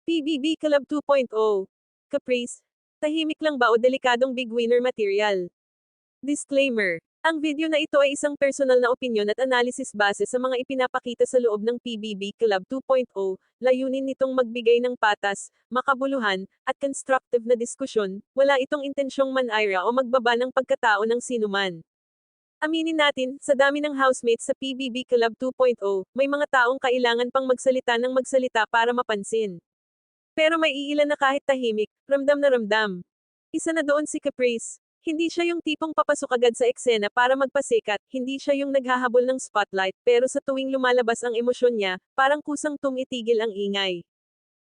PBB Club 2.0. Caprice. Tahimik lang ba o delikadong big winner material? Disclaimer. Ang video na ito ay isang personal na opinyon at analysis base sa mga ipinapakita sa loob ng PBB Club 2.0, layunin nitong magbigay ng patas, makabuluhan, at constructive na diskusyon, wala itong intensyong manira o magbaba ng pagkatao ng sinuman. Aminin natin, sa dami ng housemates sa PBB Club 2.0, may mga taong kailangan pang magsalita ng magsalita para mapansin. Pero may iilan na kahit tahimik, ramdam na ramdam. Isa na doon si Caprice. Hindi siya yung tipong papasok agad sa eksena para magpasikat, hindi siya yung naghahabol ng spotlight, pero sa tuwing lumalabas ang emosyon niya, parang kusang tumitigil ang ingay.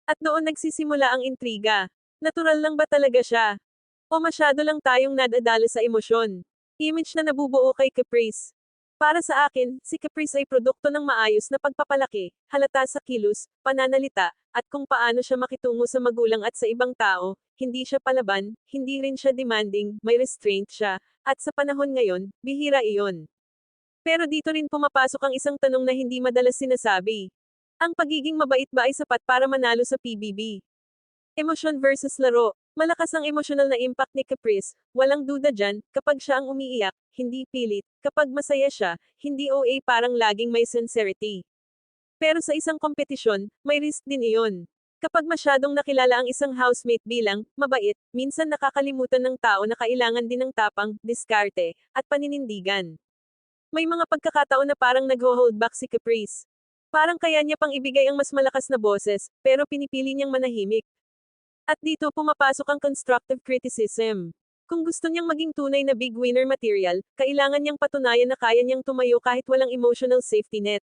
At doon nagsisimula ang intriga. Natural lang ba talaga siya? O masyado lang tayong nadadala sa emosyon? Image na nabubuo kay Caprice. Para sa akin, si Caprice ay produkto ng maayos na pagpapalaki, halata sa kilos, pananalita, at kung paano siya makitungo sa magulang at sa ibang tao. Hindi siya palaban, hindi rin siya demanding, may restraint siya, at sa panahon ngayon, bihira iyon. Pero dito rin pumapasok ang isang tanong na hindi madalas sinasabi. Ang pagiging mabait ba ay sapat para manalo sa PBB? Emosyon versus laro. Malakas ang emosyonal na impact ni Caprice, walang duda dyan, kapag siya ang umiiyak, hindi pilit, kapag masaya siya, hindi OA parang laging may sincerity. Pero sa isang kompetisyon, may risk din iyon. Kapag masyadong nakilala ang isang housemate bilang mabait, minsan nakakalimutan ng tao na kailangan din ng tapang, diskarte, at paninindigan. May mga pagkakataon na parang nagho-hold back si Caprice. Parang kaya niya pang ibigay ang mas malakas na boses, pero pinipili niyang manahimik. At dito pumapasok ang constructive criticism. Kung gusto niyang maging tunay na big winner material, kailangan niyang patunayan na kaya niyang tumayo kahit walang emotional safety net.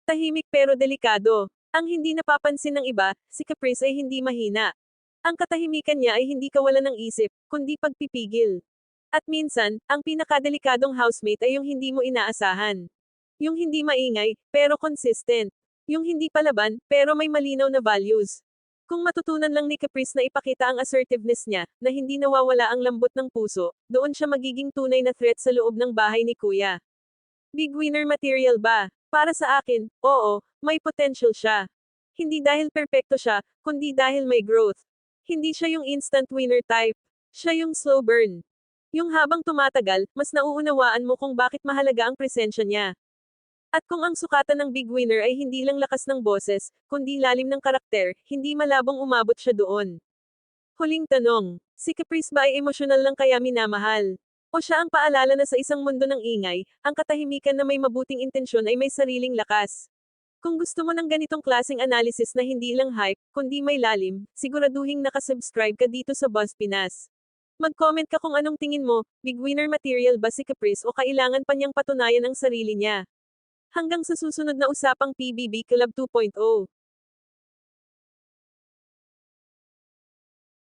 Tahimik pero delikado. Ang hindi napapansin ng iba, si Caprice ay hindi mahina. Ang katahimikan niya ay hindi kawalan ng isip, kundi pagpipigil. At minsan, ang pinakadelikadong housemate ay yung hindi mo inaasahan. Yung hindi maingay, pero consistent. Yung hindi palaban, pero may malinaw na values. Kung matutunan lang ni Caprice na ipakita ang assertiveness niya, na hindi nawawala ang lambot ng puso, doon siya magiging tunay na threat sa loob ng bahay ni Kuya. Big winner material ba? Para sa akin, oo, may potential siya. Hindi dahil perpekto siya, kundi dahil may growth. Hindi siya yung instant winner type. Siya yung slow burn. Yung habang tumatagal, mas nauunawaan mo kung bakit mahalaga ang presensya niya. At kung ang sukatan ng big winner ay hindi lang lakas ng boses, kundi lalim ng karakter, hindi malabong umabot siya doon. Huling tanong, si Caprice ba ay emosyonal lang kaya minamahal? O siya ang paalala na sa isang mundo ng ingay, ang katahimikan na may mabuting intensyon ay may sariling lakas? Kung gusto mo ng ganitong klaseng analysis na hindi lang hype, kundi may lalim, siguraduhing nakasubscribe ka dito sa Buzz Pinas. Mag-comment ka kung anong tingin mo, big winner material ba si Caprice o kailangan pa niyang patunayan ang sarili niya? Hanggang sa susunod na usapang PBB Club 2.0.